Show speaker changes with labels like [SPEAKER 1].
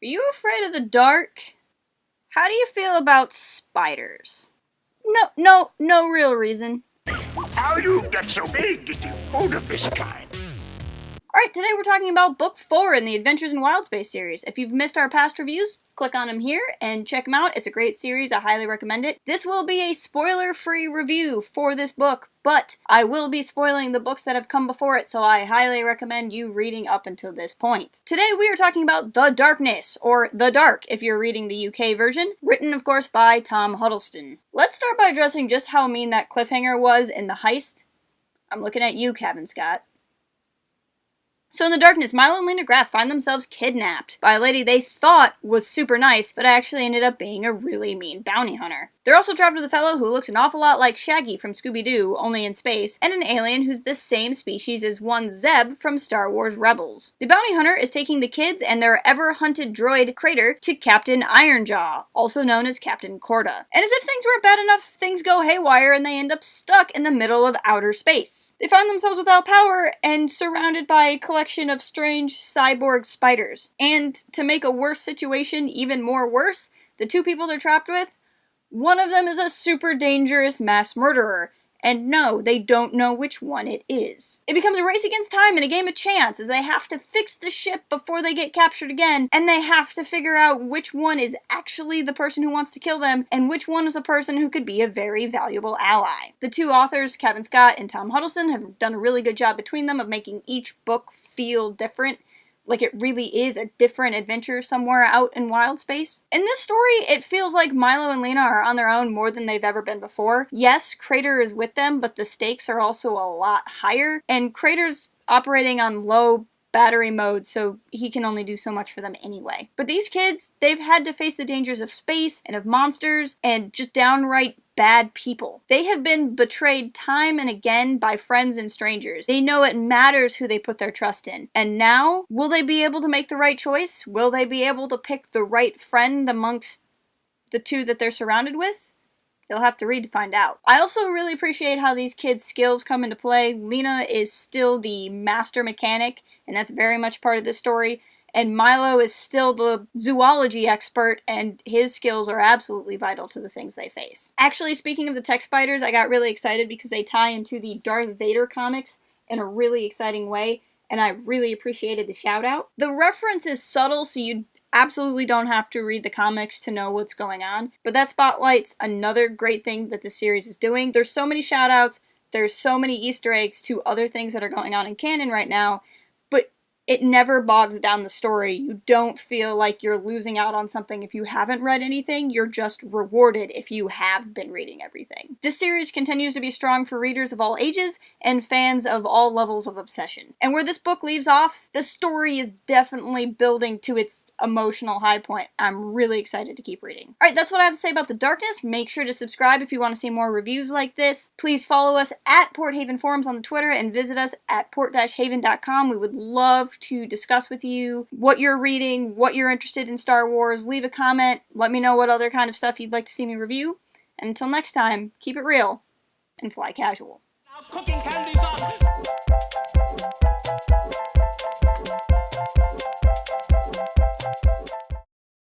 [SPEAKER 1] Are you afraid of the dark? How do you feel about spiders? No real reason.
[SPEAKER 2] How you get so big getting food of this kind?
[SPEAKER 1] Alright, today we're talking about Book 4 in the Adventures in Wild Space series. If you've missed our past reviews, click on them here and check them out. It's a great series. I highly recommend it. This will be a spoiler-free review for this book, but I will be spoiling the books that have come before it, so I highly recommend you reading up until this point. Today we are talking about The Darkness, or The Dark if you're reading the UK version, written of course by Tom Huddleston. Let's start by addressing just how mean that cliffhanger was in the heist. I'm looking at you, Kevin Scott. So in the darkness, Milo and Lena Graff find themselves kidnapped by a lady they thought was super nice, but actually ended up being a really mean bounty hunter. They're also trapped with a fellow who looks an awful lot like Shaggy from Scooby-Doo, only in space, and an alien who's the same species as one Zeb from Star Wars Rebels. The bounty hunter is taking the kids and their ever-hunted droid Crater to Captain Ironjaw, also known as Captain Corda. And as if things weren't bad enough, things go haywire and they end up stuck in the middle of outer space. They find themselves without power and surrounded by a collection of strange cyborg spiders. And to make a worse situation even more worse, the two people they're trapped with, one of them is a super dangerous mass murderer, and no, they don't know which one it is. It becomes a race against time and a game of chance as they have to fix the ship before they get captured again, and they have to figure out which one is actually the person who wants to kill them, and which one is a person who could be a very valuable ally. The two authors, Kevin Scott and Tom Huddleston, have done a really good job between them of making each book feel different. Like it really is a different adventure somewhere out in wild space. In this story, it feels like Milo and Lena are on their own more than they've ever been before. Yes, Crater is with them, but the stakes are also a lot higher, and Crater's operating on low battery mode, so he can only do so much for them anyway. But these kids, they've had to face the dangers of space and of monsters and just downright bad people. They have been betrayed time and again by friends and strangers. They know it matters who they put their trust in. And now, will they be able to make the right choice? Will they be able to pick the right friend amongst the two that they're surrounded with? You'll have to read to find out. I also really appreciate how these kids' skills come into play. Lena is still the master mechanic, and that's very much part of this story. And Milo is still the zoology expert, and his skills are absolutely vital to the things they face. Actually, speaking of the tech spiders, I got really excited because they tie into the Darth Vader comics in a really exciting way, and I really appreciated the shout out. The reference is subtle, so you absolutely don't have to read the comics to know what's going on, but that spotlights another great thing that the series is doing. There's so many shout outs, there's so many Easter eggs to other things that are going on in canon right now, but it never bogs down the story. You don't feel like you're losing out on something if you haven't read anything. You're just rewarded if you have been reading everything. This series continues to be strong for readers of all ages and fans of all levels of obsession. And where this book leaves off, the story is definitely building to its emotional high point. I'm really excited to keep reading. Alright, that's what I have to say about The Darkness. Make sure to subscribe if you want to see more reviews like this. Please follow us at Port Haven Forums on the Twitter and visit us at port-haven.com. We would love to discuss with you what you're reading, what you're interested in Star Wars. Leave a comment. Let me know what other kind of stuff you'd like to see me review. And until next time, keep it real and fly casual.
[SPEAKER 3] Now cooking candies on